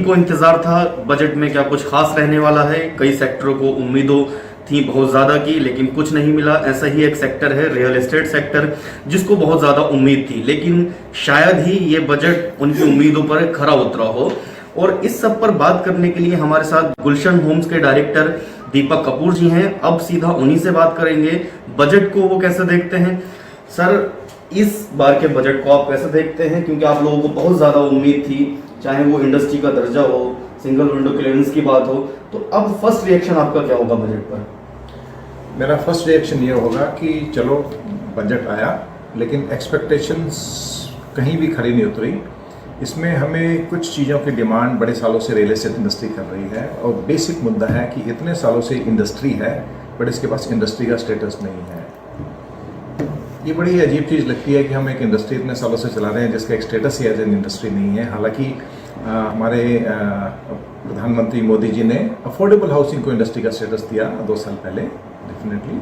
को इंतजार था बजट में क्या कुछ खास रहने वाला है। कई सेक्टरों को उम्मीदों थी बहुत ज्यादा की, लेकिन कुछ नहीं मिला। ऐसा ही एक सेक्टर है रियल एस्टेट सेक्टर, जिसको बहुत ज्यादा उम्मीद थी, लेकिन शायद ही ये बजट उनकी उम्मीदों पर खरा उतरा हो। और इस सब पर बात करने के लिए हमारे साथ गुलशन होम्स के डायरेक्टर दीपक कपूर जी हैं। अब सीधा उन्हीं से बात करेंगे, बजट को वो कैसे देखते हैं। सर, इस बार के बजट को आप कैसे देखते हैं, क्योंकि आप लोगों को बहुत ज्यादा उम्मीद थी, चाहे वो इंडस्ट्री का दर्जा हो, सिंगल विंडो क्लियरेंस की बात हो, तो अब फर्स्ट रिएक्शन आपका क्या होगा बजट पर? मेरा फर्स्ट रिएक्शन ये होगा कि चलो बजट आया, लेकिन एक्सपेक्टेशंस कहीं भी खरी नहीं उतरी। इसमें हमें कुछ चीज़ों की डिमांड बड़े सालों से रियल एस्टेट इंडस्ट्री कर रही है, और बेसिक मुद्दा है कि इतने सालों से इंडस्ट्री है बट इसके पास इंडस्ट्री का स्टेटस नहीं है। ये बड़ी अजीब चीज़ लगती है कि हम एक इंडस्ट्री इतने सालों से चला रहे हैं जिसका एक स्टेटस ही एज एन इंडस्ट्री नहीं है। हालांकि हमारे प्रधानमंत्री मोदी जी ने अफोर्डेबल हाउसिंग को इंडस्ट्री का स्टेटस दिया 2 साल पहले डेफिनेटली,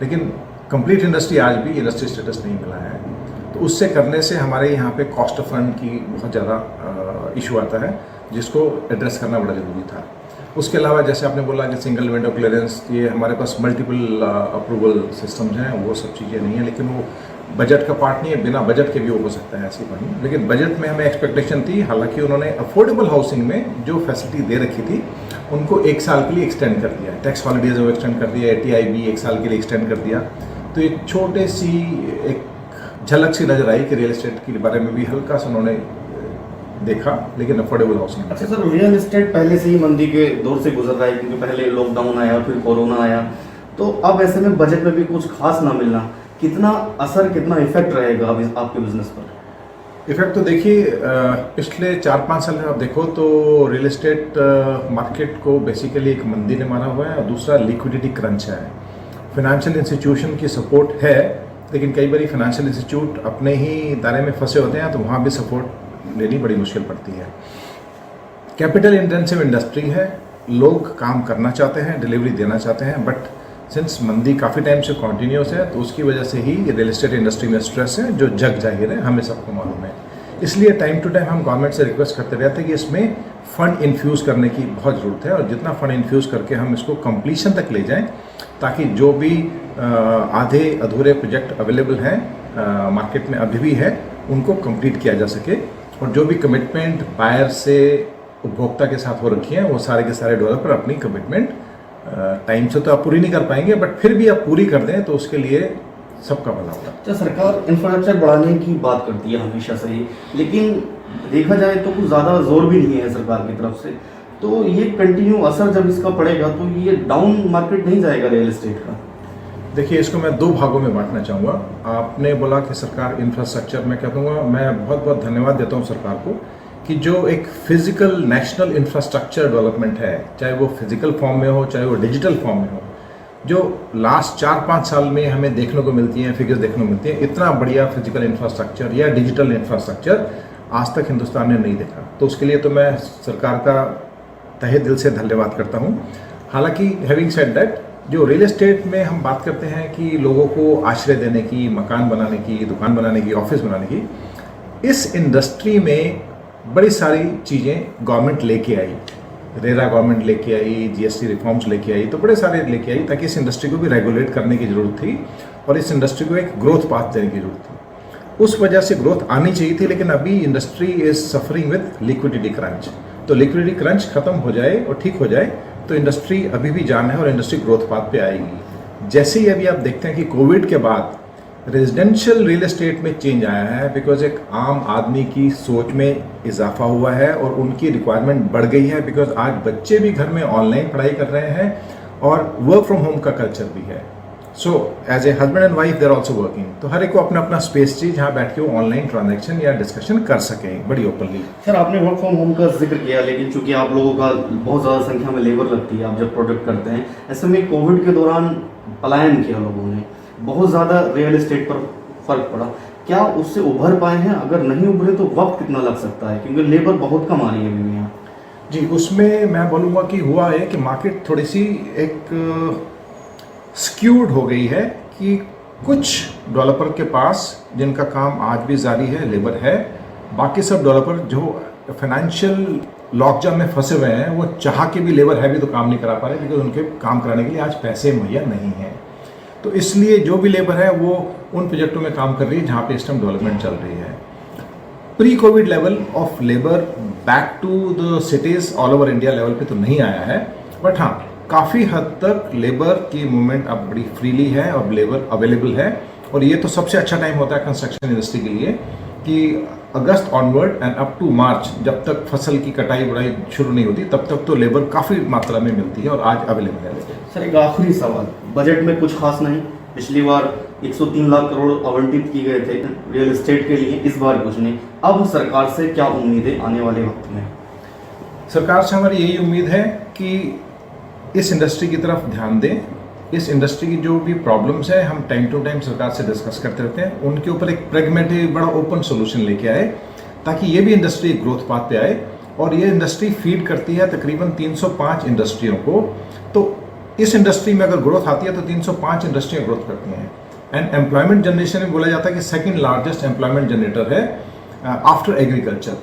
लेकिन कंप्लीट इंडस्ट्री आज भी इंडस्ट्री स्टेटस नहीं मिला है। तो उससे करने से हमारे यहाँ पे कॉस्ट ऑफ फंड की बहुत ज़्यादा इशू आता है, जिसको एड्रेस करना बड़ा ज़रूरी था। उसके अलावा जैसे आपने बोला कि सिंगल विंडो क्लियरेंस, ये हमारे पास मल्टीपल अप्रूवल सिस्टम्स हैं, वो सब चीज़ें नहीं है, लेकिन वो बजट का पार्ट नहीं है। बिना बजट के भी वो हो सकता है, ऐसी बात नहीं। लेकिन बजट में हमें एक्सपेक्टेशन थी, हालांकि उन्होंने अफोर्डेबल हाउसिंग में जो फैसिलिटी दे रखी थी उनको 1 साल के लिए एक्सटेंड कर दिया, टैक्स हॉलीडेज वो एक्सटेंड कर दिया, ATI भी 1 साल के लिए एक्सटेंड कर दिया। तो एक छोटे सी एक झलक सी नजर आई कि रियल एस्टेट के बारे में भी हल्का सा उन्होंने देखा, लेकिन अफोर्डेबल हाउसिंग। अच्छा सर, रियल एस्टेट पहले से ही मंदी के दौर से गुजर रहा है, क्योंकि पहले लॉकडाउन आया, फिर कोरोना आया, तो अब ऐसे में बजट में भी कुछ खास ना मिलना, कितना असर, कितना इफेक्ट रहेगा आपके बिजनेस पर? इफेक्ट तो देखिए, पिछले 4-5 साल में आप देखो तो रियल एस्टेट मार्केट को बेसिकली एक मंदी ने मारा हुआ है, और दूसरा लिक्विडिटी क्रंच है। फाइनेंशियल इंस्टीट्यूशन की सपोर्ट है, लेकिन कई बार फाइनेंशियल इंस्टीट्यूट अपने ही दायरे में फंसे होते हैं, तो वहाँ भी सपोर्ट लेनी बड़ी मुश्किल पड़ती है। कैपिटल इंटेंसिव इंडस्ट्री है, लोग काम करना चाहते हैं, डिलीवरी देना चाहते हैं, बट सिंस मंदी काफ़ी टाइम से कॉन्टीन्यूस है, तो उसकी वजह से ही रियल एस्टेट इंडस्ट्री में स्ट्रेस है, जो जग जाहिर है, हमें सबको मालूम है। इसलिए टाइम टू टाइम हम गवर्नमेंट से रिक्वेस्ट करते रहते हैं कि इसमें फ़ंड इन्फ्यूज़ करने की बहुत ज़रूरत है, और जितना फ़ंड इन्फ्यूज़ करके हम इसको कंप्लीशन तक ले जाएं, ताकि जो भी आधे अधूरे प्रोजेक्ट अवेलेबल हैं मार्केट में अभी भी है, उनको कंप्लीट किया जा सके, और जो भी कमिटमेंट बायर से उपभोक्ता के साथ हो रखी हैं, वो सारे के सारे डेवलपर अपनी कमिटमेंट टाइम से तो आप पूरी नहीं कर पाएंगे, बट फिर भी आप पूरी कर दें तो उसके लिए सबका भला होगा। अच्छा, सरकार इंफ्रास्ट्रक्चर बढ़ाने की बात करती है हमेशा से ही, लेकिन देखा जाए तो कुछ ज़्यादा जोर भी नहीं है सरकार की तरफ से, तो ये कंटिन्यू असर जब इसका पड़ेगा तो ये डाउन मार्केट नहीं जाएगा रियल एस्टेट का? देखिए, इसको मैं 2 भागों में बांटना चाहूँगा। आपने बोला कि सरकार इंफ्रास्ट्रक्चर, मैं कह दूँगा, मैं बहुत बहुत धन्यवाद देता हूँ सरकार को कि जो एक फिजिकल नेशनल इंफ्रास्ट्रक्चर डेवलपमेंट है, चाहे वो फिजिकल फॉर्म में हो, चाहे वो डिजिटल फॉर्म में हो, जो लास्ट 4-5 साल में हमें देखने को मिलती हैं, फिगर्स देखने को मिलती हैं, इतना बढ़िया फिजिकल इंफ्रास्ट्रक्चर या डिजिटल इंफ्रास्ट्रक्चर आज तक हिंदुस्तान ने नहीं देखा। तो उसके लिए तो मैं सरकार का तहे दिल से धन्यवाद करता हूँ। हालांकि हैविंग सेड दैट, जो रियल एस्टेट में हम बात करते हैं कि लोगों को आश्रय देने की, मकान बनाने की, दुकान बनाने की, ऑफिस बनाने की, इस इंडस्ट्री में बड़ी सारी चीज़ें गवर्नमेंट लेके आई। रेरा गवर्नमेंट लेके आई, GST रिफॉर्म्स लेके आई, तो बड़े सारे लेके आई, ताकि इस इंडस्ट्री को भी रेगुलेट करने की ज़रूरत थी, और इस इंडस्ट्री को एक ग्रोथ पाथ देने की ज़रूरत थी। उस वजह से ग्रोथ आनी चाहिए थी, लेकिन अभी industry is suffering with liquidity crunch. तो लिक्विडिटी क्रंच खत्म हो जाए और ठीक हो जाए तो इंडस्ट्री अभी भी जान है, और इंडस्ट्री ग्रोथ पाथ पे आएगी। जैसे ही अभी आप देखते हैं कि कोविड के बाद रेजिडेंशियल रियल एस्टेट में चेंज आया है, बिकॉज एक आम आदमी की सोच में इजाफा हुआ है और उनकी रिक्वायरमेंट बढ़ गई है, बिकॉज आज बच्चे भी घर में ऑनलाइन पढ़ाई कर रहे हैं और वर्क फ्रॉम होम का कल्चर भी है। So as a husband and wife there also working, तो हर एक को अपना अपना स्पेस चाहिए जहाँ बैठ के वो ऑनलाइन ट्रांजेक्शन या डिस्कशन कर सकें बड़ी ओपनली। सर, आपने वर्क फ्रॉम होम का जिक्र किया, लेकिन चूंकि आप लोगों का बहुत ज़्यादा संख्या में लेबर लगती है आप जब प्रोडक्ट करते हैं, ऐसे में कोविड के दौरान पलायन किया लोगों ने, बहुत ज़्यादा रियल एस्टेट पर फर्क पड़ा, क्या उससे उभर पाए हैं? अगर नहीं उभरे तो वक्त कितना लग सकता है, क्योंकि लेबर बहुत कम आ रही है अभी यहाँ? जी, उसमें मैं बोलूँगा कि हुआ है कि मार्केट थोड़ी सी एक स्क्यूड हो गई है, कि कुछ डेवलपर के पास जिनका काम आज भी जारी है, लेबर है, बाकी सब डेवलपर जो फाइनेंशियल लॉकजाम में फंसे हुए हैं वो चाह के भी लेबर है भी तो काम नहीं करा पा रहे क्योंकि उनके काम कराने के लिए आज पैसे मुहैया नहीं हैं। तो इसलिए जो भी लेबर है वो उन प्रोजेक्टों में काम कर रही है जहाँ पे इस टाइम डेवलपमेंट चल रही है। Pre covid level of labour back to the cities all over India level पे तो नहीं आया है, बट हाँ काफ़ी हद तक लेबर की मूवमेंट अब बड़ी फ्रीली है और लेबर अवेलेबल है। और ये तो सबसे अच्छा टाइम होता है कंस्ट्रक्शन इंडस्ट्री के लिए कि अगस्त ऑनवर्ड एंड अप टू मार्च, जब तक फसल की कटाई बुड़ाई शुरू नहीं होती तब तक तो लेबर काफ़ी मात्रा में मिलती है और आज अवेलेबल है। सर एक आखिरी सवाल, बजट में कुछ खास नहीं, पिछली बार 103 लाख करोड़ आवंटित किए गए थे रियल एस्टेट के लिए, इस बार कुछ नहीं। अब सरकार से क्या उम्मीदें आने वाले वक्त में? सरकार से हमारी यही उम्मीद है कि इस इंडस्ट्री की तरफ ध्यान दें। इस इंडस्ट्री की जो भी प्रॉब्लम्स है हम टाइम टू टाइम सरकार से डिस्कस करते रहते हैं, उनके ऊपर एक प्रेगमेटिक बड़ा ओपन सोल्यूशन लेके आए ताकि ये भी इंडस्ट्री एक ग्रोथ पाथ पे आए। और ये इंडस्ट्री फीड करती है तकरीबन 305 इंडस्ट्रियों को, तो इस इंडस्ट्री में अगर ग्रोथ आती है तो 305 इंडस्ट्रियाँ ग्रोथ करती हैं। एंड एम्प्लॉयमेंट जनरेशन में बोला जाता है कि सेकेंड लार्जेस्ट एम्प्लॉयमेंट जनरेटर है आफ्टर एग्रीकल्चर।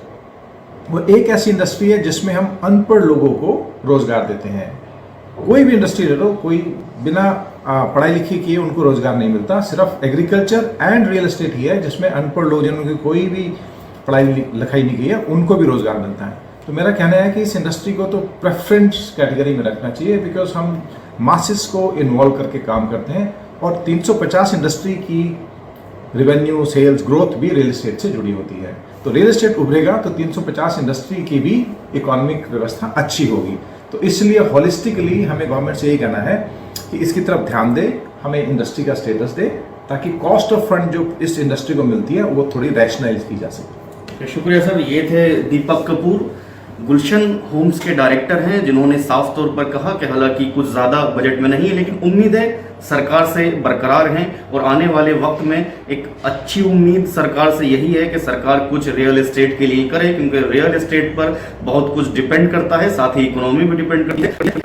वो एक ऐसी इंडस्ट्री है जिसमें हम अनपढ़ लोगों को रोजगार देते हैं। कोई भी इंडस्ट्री ले लो, कोई बिना पढ़ाई लिखी किए उनको रोजगार नहीं मिलता, सिर्फ एग्रीकल्चर एंड रियल एस्टेट ही है जिसमें अनपढ़ लोग जिन्होंने कोई भी पढ़ाई लिखाई नहीं की है उनको भी रोजगार मिलता है। तो मेरा कहना है कि इस इंडस्ट्री को तो प्रेफरेंस कैटेगरी में रखना चाहिए बिकॉज हम मासेस को इन्वॉल्व करके काम करते हैं और 350 इंडस्ट्री की रेवेन्यू सेल्स ग्रोथ भी रियल एस्टेट से जुड़ी होती है। तो रियल एस्टेट उभरेगा तो 350 इंडस्ट्री की भी इकोनॉमिक व्यवस्था अच्छी होगी। तो इसलिए हॉलिस्टिकली हमें गवर्नमेंट से यही कहना है कि इसकी तरफ ध्यान दे, हमें इंडस्ट्री का स्टेटस दे ताकि कॉस्ट ऑफ फंड जो इस इंडस्ट्री को मिलती है वो थोड़ी रैशनलाइज की जा सके। शुक्रिया सर। ये थे दीपक कपूर, गुलशन होम्स के डायरेक्टर हैं, जिन्होंने साफ तौर पर कहा कि हालांकि कुछ ज़्यादा बजट में नहीं है लेकिन उम्मीदें सरकार से बरकरार हैं और आने वाले वक्त में एक अच्छी उम्मीद सरकार से यही है कि सरकार कुछ रियल एस्टेट के लिए करे, क्योंकि रियल एस्टेट पर बहुत कुछ डिपेंड करता है, साथ ही इकोनॉमी भी डिपेंड करती है।